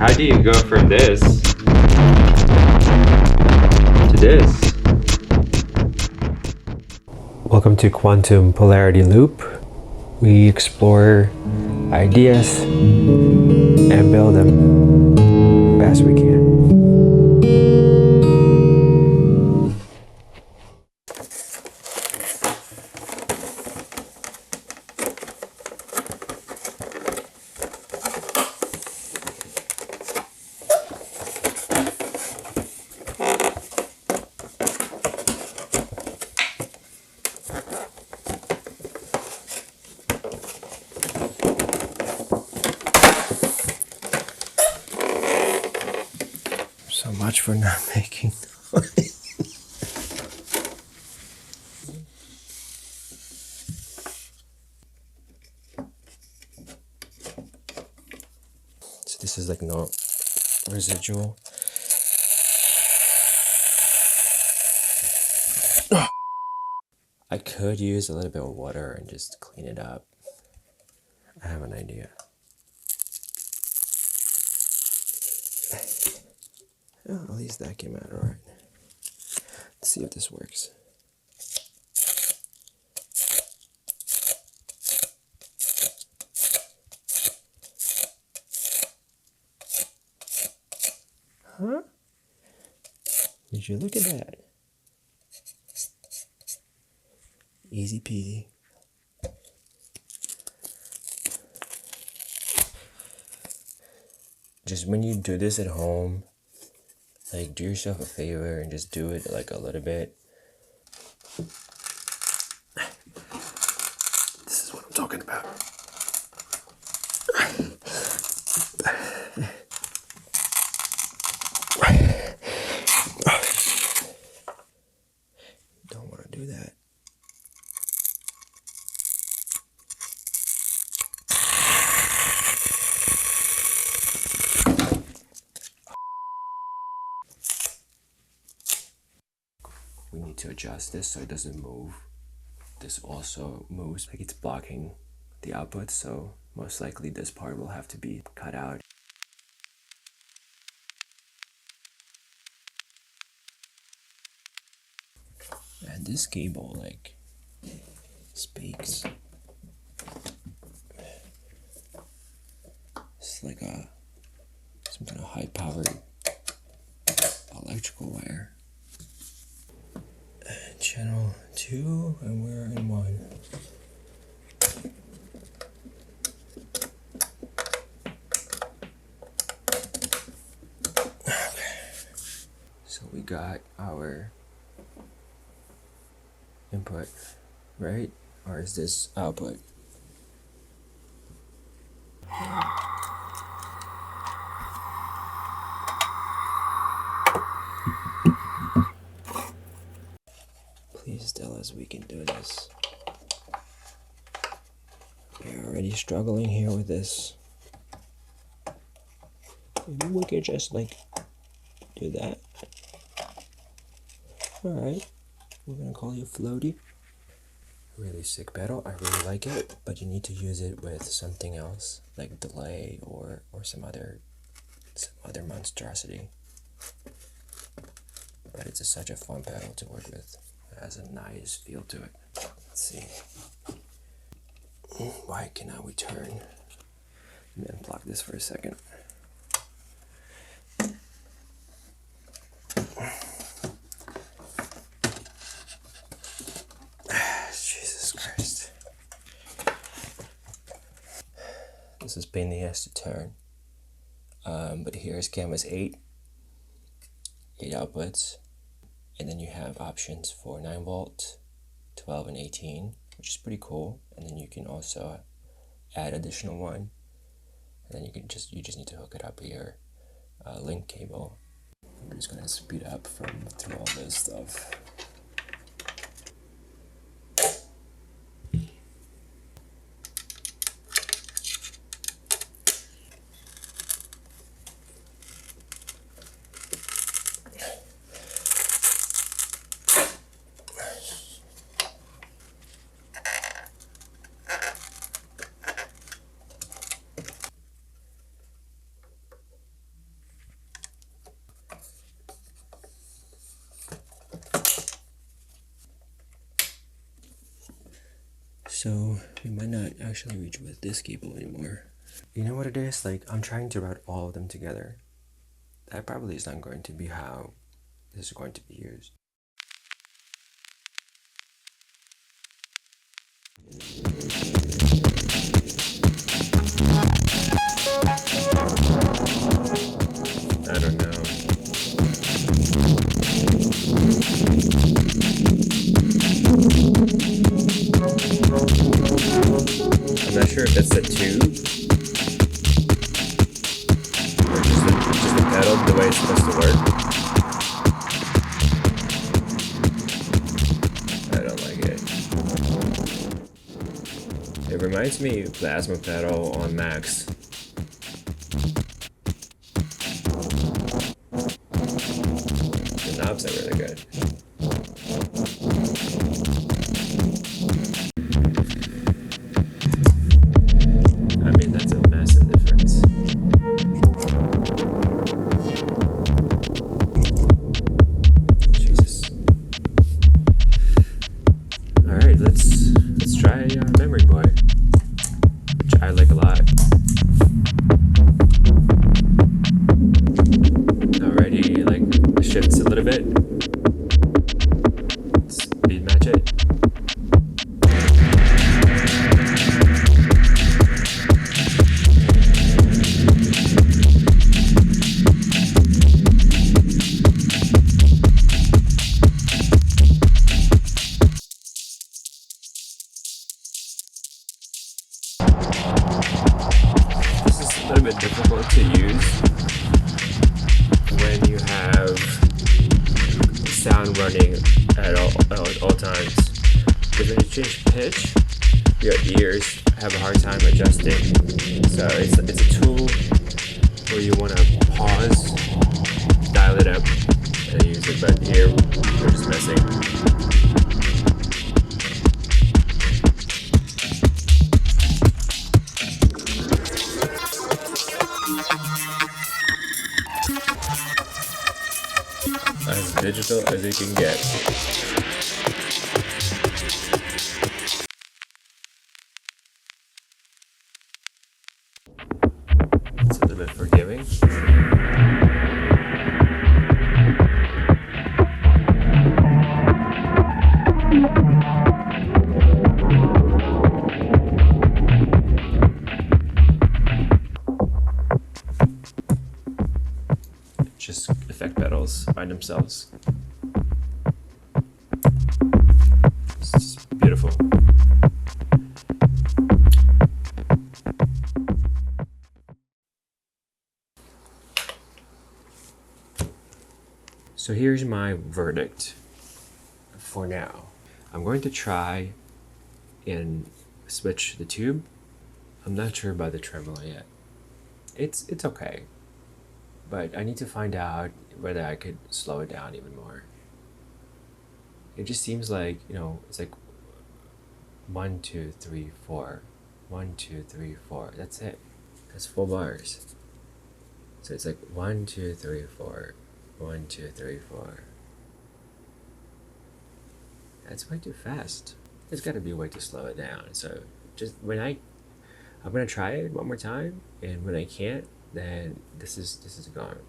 how do you go from this to this? Welcome to Quantum Polarity Loop. We explore ideas and build them best we can. So much for not making noise. So this is like no residual. I could use a little bit of water and just clean it up. I have an idea. Oh, at least that came out alright. Let's see if this works. Huh? Did you look at that? Easy peasy. Just when you do this at home, like do yourself a favor and just do it like a little bit. This is what I'm talking about. Don't want to do that. We need to adjust this so it doesn't move. This also moves, like it's blocking the output, so most likely this part will have to be cut out. And this cable like speaks. It's like some kind of high powered electrical wire. Channel 2 and we're in 1. Okay. So we got our input, right? Or is this output? Please tell us we can do this. We're already struggling here with this. Maybe we could just like do that. Alright, we're gonna call you Floaty. Really sick pedal, I really like it, but you need to use it with something else, like delay or some other monstrosity. But it's such a fun pedal to work with. It has a nice feel to it. Let's see. Why cannot we turn? Let me unplug this for a second. Jesus Christ. This is pain in the ass to turn. But here's canvas 8 outputs. And then you have options for 9 volt, 12 and 18, which is pretty cool. And then you can also add additional one. And then you just need to hook it up here, link cable. I'm just gonna speed up through all this stuff. So we might not actually reach with this cable anymore. You know what it is? Like, I'm trying to route all of them together. That probably is not going to be how this is going to be used. I don't know. I'm not sure if that's the tube or just the pedal, the way it's supposed to work. I don't like it. It reminds me of Plasma Pedal on Max. The knobs are really good. I mean, that's a massive difference. Jesus. All right, let's try Memory Boy, which I like a lot. Already, like, shifts a little bit. Speed match it. This is a little bit difficult to use when you have sound running at all times. Because when you change pitch, your ears have a hard time adjusting. So it's a tool where you want to pause, dial it up, and use it. But here we're just messing. As digital as it can get. It's a little bit forgiving. Just effect pedals by themselves. It's just beautiful. So here's my verdict for now. I'm going to try and switch the tube. I'm not sure about the tremolo yet. It's okay. But I need to find out whether I could slow it down even more. It just seems like, it's like 1, 2, 3, 4. 1, 2, 3, 4. That's it. That's 4 bars. So it's like 1, 2, 3, 4. 1, 2, 3, 4. That's way too fast. There's got to be a way to slow it down. So just I'm gonna try it one more time, and when I can't, then this is gone.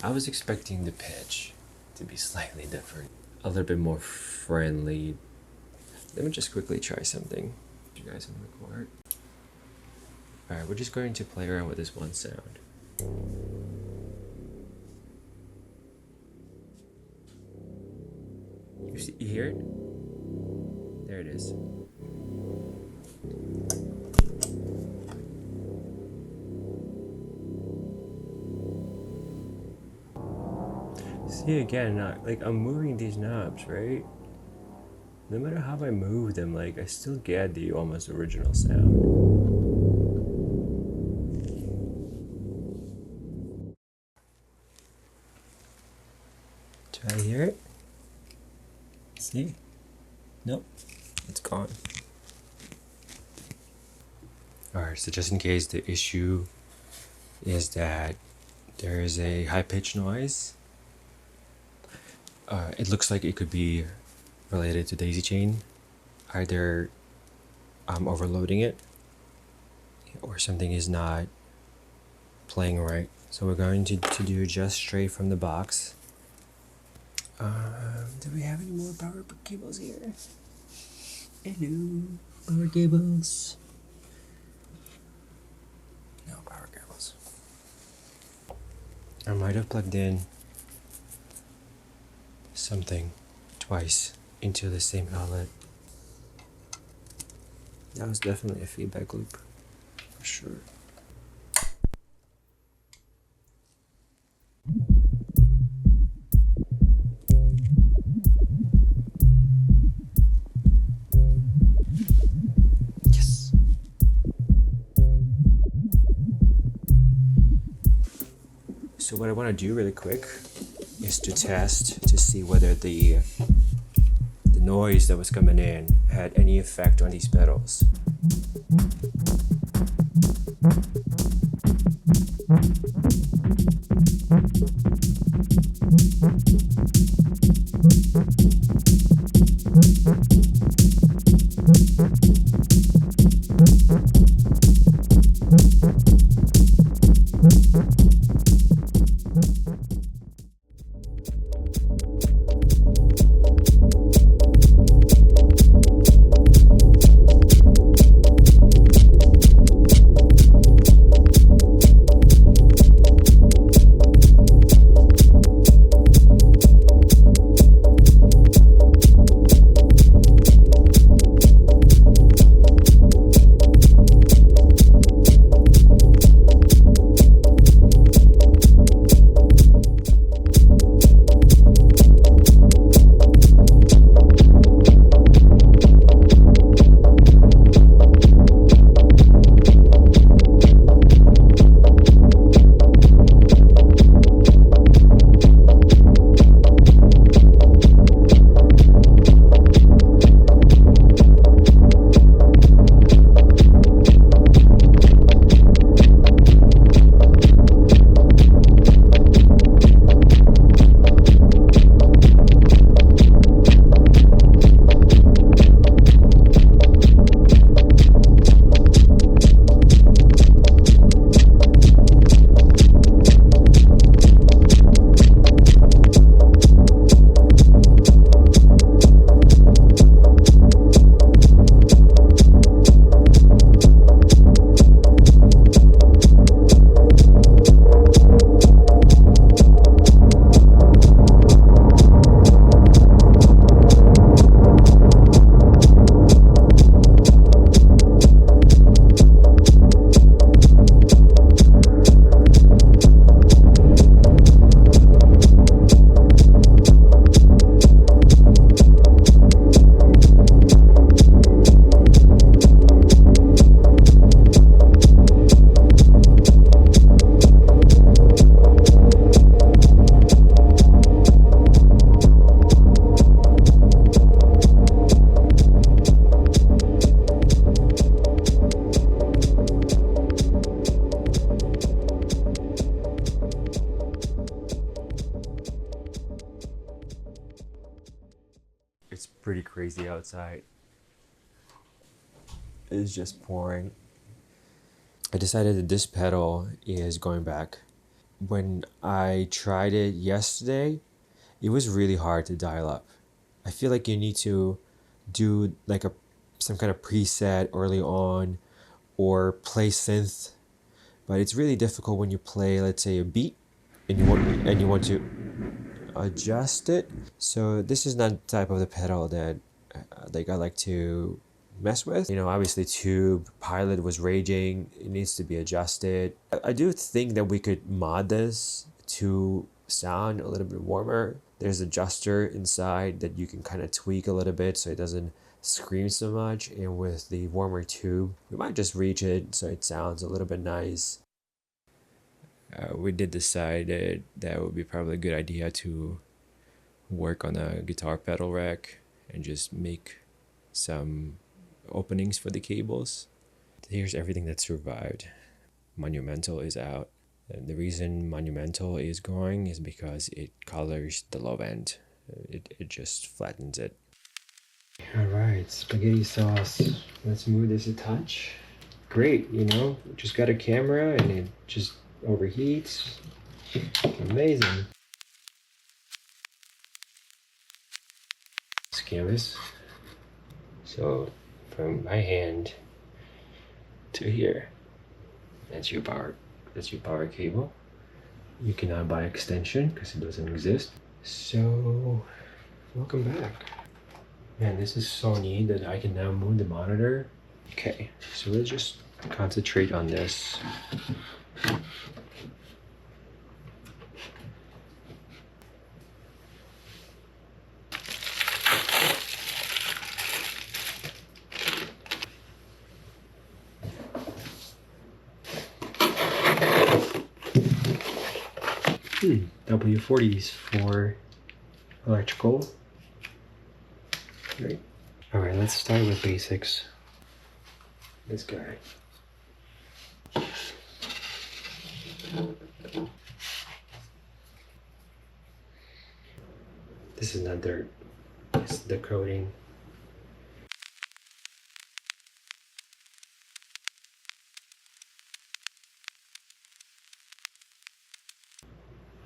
I was expecting the pitch to be slightly different, a little bit more friendly. Let me just quickly try something. You guys want to record? All right, we're just going to play around with this one sound. You hear it? There it is. See again, like I'm moving these knobs, right? No matter how I move them, like I still get the almost original sound. Do I hear it? See? Nope, it's gone. Alright, so just in case the issue is that there is a high-pitched noise, it looks like it could be related to daisy chain. Either overloading it or something is not playing right. So we're going to do just straight from the box. Do we have any more power cables here? Hello, power cables. No power cables. I might have plugged in something twice into the same outlet. That was definitely a feedback loop, for sure. Yes. So what I want to do really quick is to test to see whether the noise that was coming in had any effect on these pedals. It's pretty crazy outside. It's just pouring. I decided that this pedal is going back. When I tried it yesterday, it was really hard to dial up. I feel like you need to do like some kind of preset early on or play synth, but it's really difficult when you play, let's say, a beat and you want to adjust it. So this is not the type of the pedal that I like to mess with. You know, obviously tube pilot was raging, it needs to be adjusted. I do think that we could mod this to sound a little bit warmer. There's an adjuster inside that you can kind of tweak a little bit so it doesn't scream so much, and with the warmer tube we might just reach it so it sounds a little bit nice. We did decide that would be probably a good idea to work on a guitar pedal rack and just make some openings for the cables. Here's everything that survived. Monumental is out. And the reason Monumental is going is because it colors the low end. It just flattens it. Alright, spaghetti sauce Let's move this a touch. Great, you know, just got a camera and it just overheats. Amazing. This canvas. So from my hand to here, that's your power cable. You cannot buy extension because it doesn't exist. So welcome back. Man, this is so neat that I can now move the monitor. Okay, so let's just concentrate on this. W40s for electrical. Great. Alright, let's start with basics. This guy. This is not dirt, it's the coating.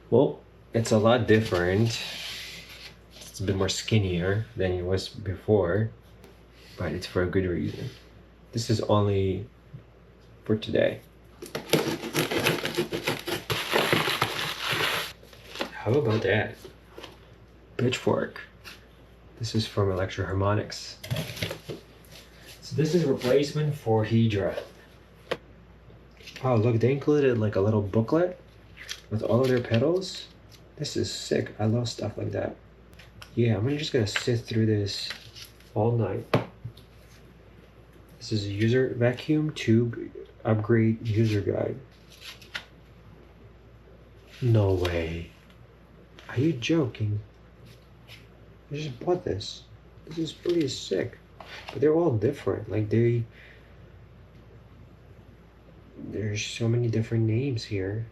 Well, it's a lot different. It's a bit more skinnier than it was before, but it's for a good reason. This is only for today. How about that? Pitchfork. This is from Electro Harmonics. So this is a replacement for Hydra. Oh look, they included like a little booklet with all of their pedals. This is sick. I love stuff like that. Yeah, I'm just gonna sit through this all night. This is a user vacuum tube upgrade user guide. No way. Are you joking? I just bought this. This is pretty sick. But they're all different. Like there's so many different names here.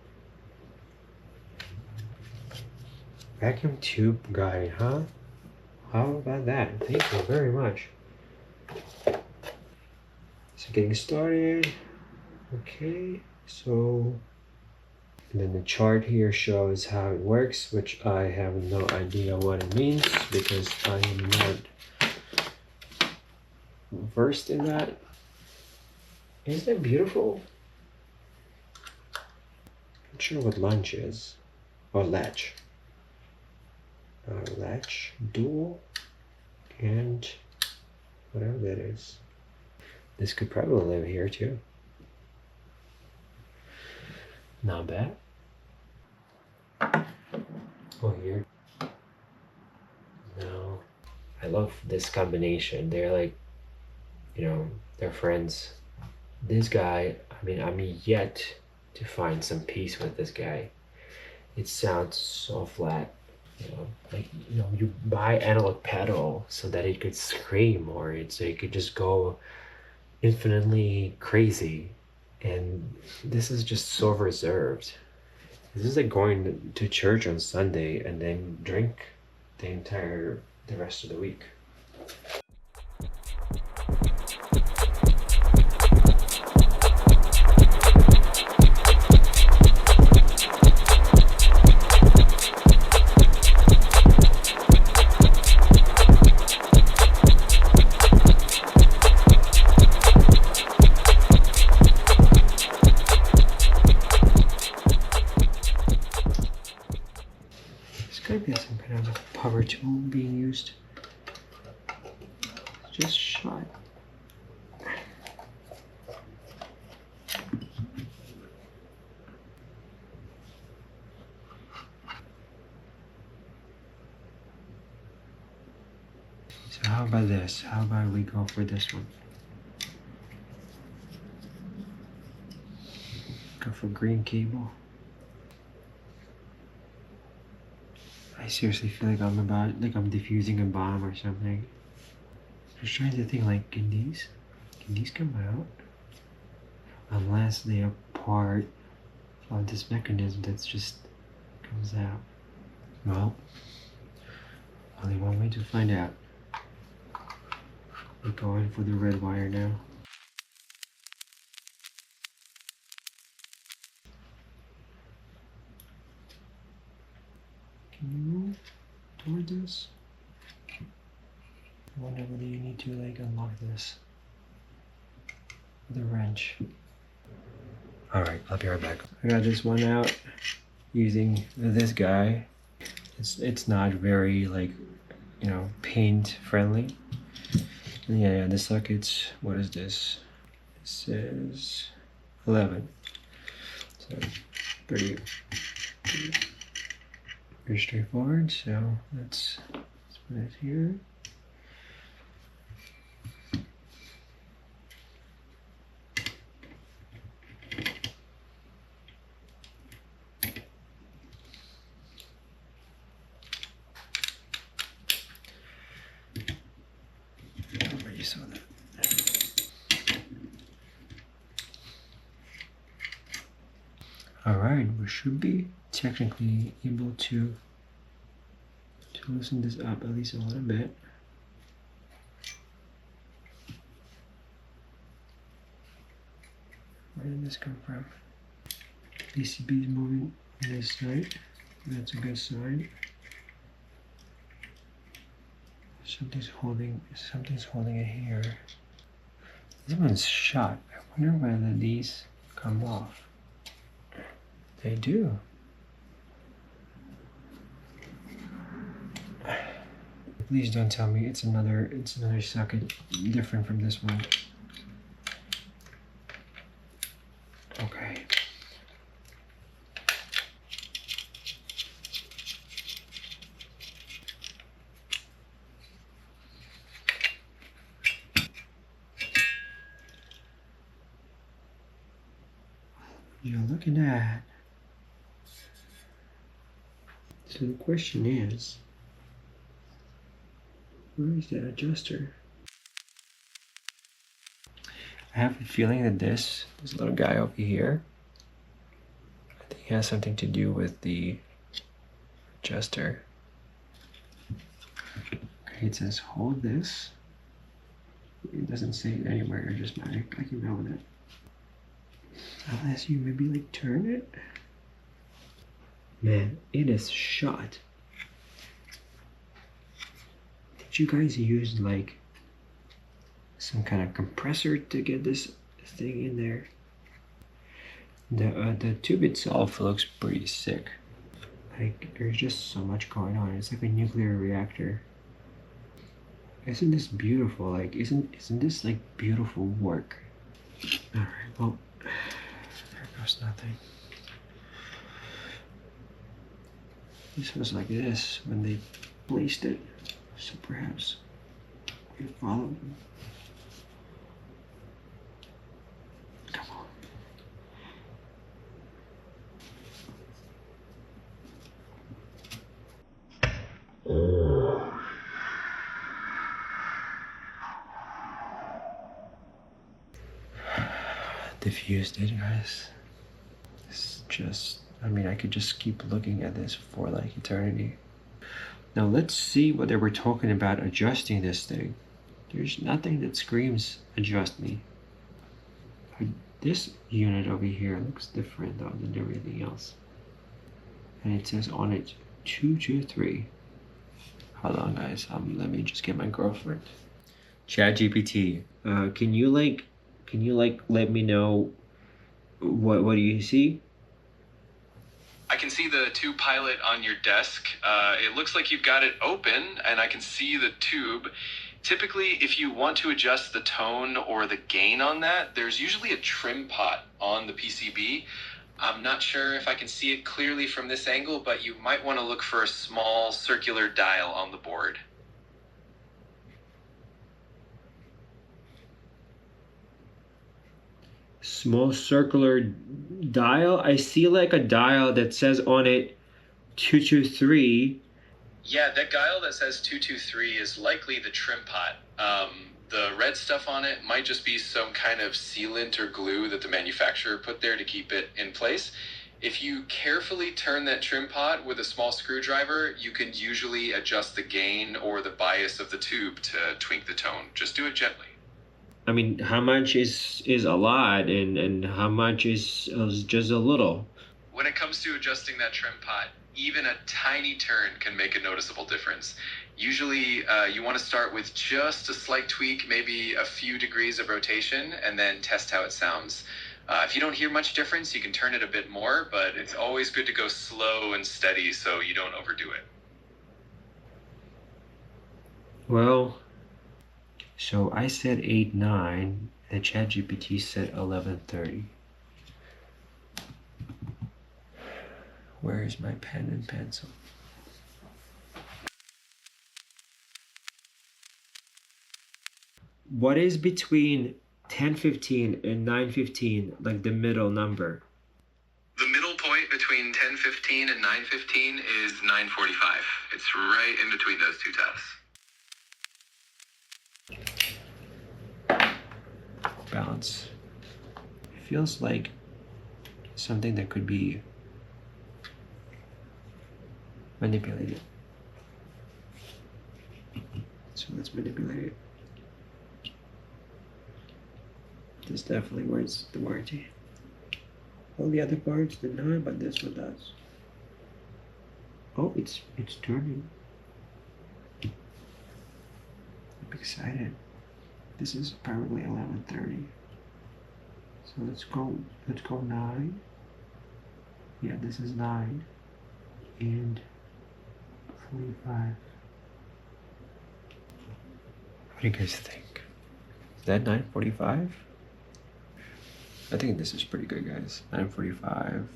Vacuum tube guide, huh? How about that? Thank you very much. So getting started. Okay, so and then the chart here shows how it works, which I have no idea what it means because I am not versed in that. Isn't that beautiful? Not sure what lunch is. Or latch. Latch, dual, and whatever that is. This could probably live here too. Not bad. Oh, here. No. I love this combination. They're like, you know, they're friends. This guy, I mean, I'm yet to find some peace with this guy. It sounds so flat. You know, like, you know, you buy analog pedal so that it could scream more, so it could just go infinitely crazy. And this is just so reserved. This is like going to church on Sunday and then drink the rest of the week. Could be some kind of power tool being used. Just shot. So how about this? How about we go for this one? Go for green cable. I seriously feel like I'm defusing a bomb or something. Just trying to think, like, can these come out? Unless they are part of this mechanism that's just comes out. Well, only one way to find out. We're going for the red wire now. Can you move toward this? I wonder whether you need to like unlock this with a wrench. Alright, I'll be right back. I got this one out using this guy. It's not very like, you know, paint friendly. And yeah, the sockets, what is this? It says 11. So pretty straightforward. So let's put it here. You saw that. Alright, we should be technically able to loosen this up at least a little bit. Where did this come from? PCB is moving on this side. That's a good sign. Something's holding it here. This one's shot. I wonder whether these come off. They do. Please don't tell me it's another socket different from this one. Okay. You're looking at. So the question is, where is that adjuster? I have a feeling that this little guy over here, I think it has something to do with the adjuster. Okay, it says hold this. It doesn't say it anywhere, I just I can go with it. Unless you maybe like turn it. Man, it is shot. Did you guys use like some kind of compressor to get this thing in there? The tube itself looks pretty sick. Like there's just so much going on. It's like a nuclear reactor. Isn't this beautiful? Like isn't this like beautiful work? All right, well, there goes nothing. This was like this when they placed it, so perhaps we follow them. Come on. Diffused it, guys. It's just, I mean, I could just keep looking at this for like eternity. Now let's see what they were talking about adjusting this thing. There's nothing that screams adjust me. This unit over here looks different though than everything else. And it says on it 223. Hold on guys, let me just get my girlfriend. ChatGPT, can you let me know what do you see? I can see the tube pilot on your desk. It looks like you've got it open, and I can see the tube. Typically, if you want to adjust the tone or the gain on that, there's usually a trim pot on the PCB. I'm not sure if I can see it clearly from this angle, but you might want to look for a small circular dial on the board. Small circular dial? I see like a dial that says on it 223. Yeah, that dial that says 223 is likely the trim pot. The red stuff on it might just be some kind of sealant or glue that the manufacturer put there to keep it in place. If you carefully turn that trim pot with a small screwdriver, you can usually adjust the gain or the bias of the tube to tweak the tone. Just do it gently. I mean, how much is a lot, and how much is just a little? When it comes to adjusting that trim pot, even a tiny turn can make a noticeable difference. Usually, you want to start with just a slight tweak, maybe a few degrees of rotation, and then test how it sounds. If you don't hear much difference, you can turn it a bit more, but it's always good to go slow and steady so you don't overdo it. Well, so I said 8.9, and ChatGPT said 11.30. Where is my pen and pencil? What is between 10.15 and 9.15, like the middle number? The middle point between 10:15 and 9:15 is 9:45. It's right in between those two tests. Balance. It feels like something that could be manipulated. So let's manipulate it. This definitely wears the warranty. All the other parts did not, but this one does. Oh, it's turning. I'm excited. This is apparently 11:30. So let's go 9. Yeah, this is 9 and 45. What do you guys think? Is that 9:45? I think this is pretty good, guys. 9:45.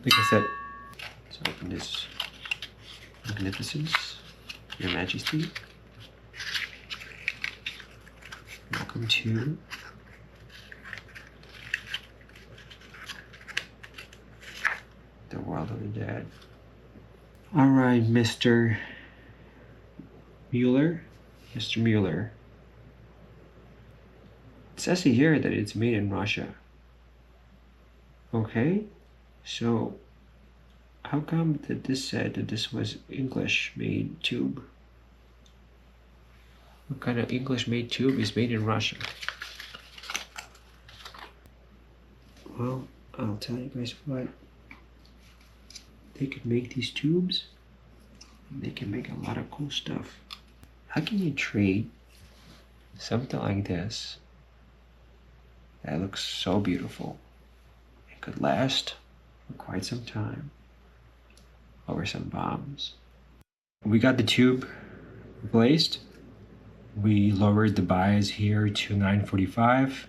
Like I said, let's open this magnificence, Your Majesty. Welcome to the world of the dead. All right, Mr. Mueller. Mr. Mueller. It says here that it's made in Russia. Okay, so how come that this said that this was English-made tube? What kind of English-made tube is made in Russia? Well, I'll tell you guys what. They could make these tubes, and they can make a lot of cool stuff. How can you trade something like this that looks so beautiful? It could last for quite some time over some bombs. We got the tube replaced. We lowered the bias here to 945,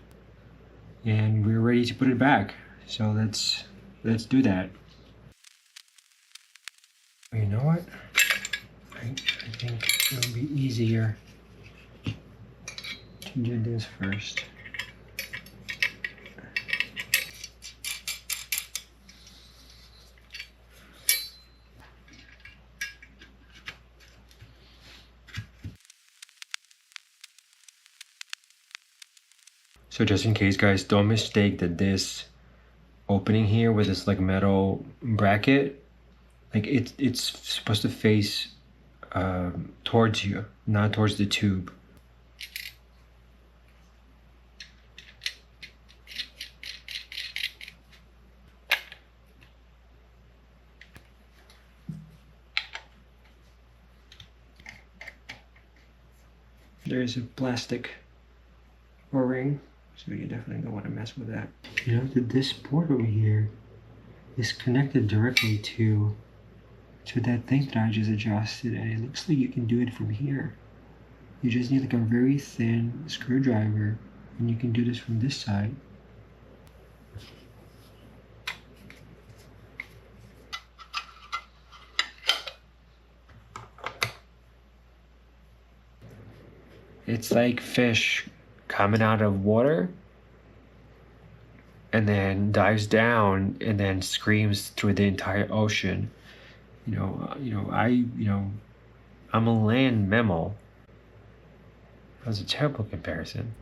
and we're ready to put it back. So let's do that. You know what? I think it'll be easier to do this first. So just in case, guys, don't mistake that this opening here with this like metal bracket, like it's supposed to face towards you, not towards the tube. There's a plastic O-ring, so you definitely don't want to mess with that. You know that this port over here is connected directly to that thing that I just adjusted, and it looks like you can do it from here. You just need like a very thin screwdriver, and you can do this from this side. It's like fish coming out of water and then dives down and then screams through the entire ocean. I'm a land mammal. That was a terrible comparison.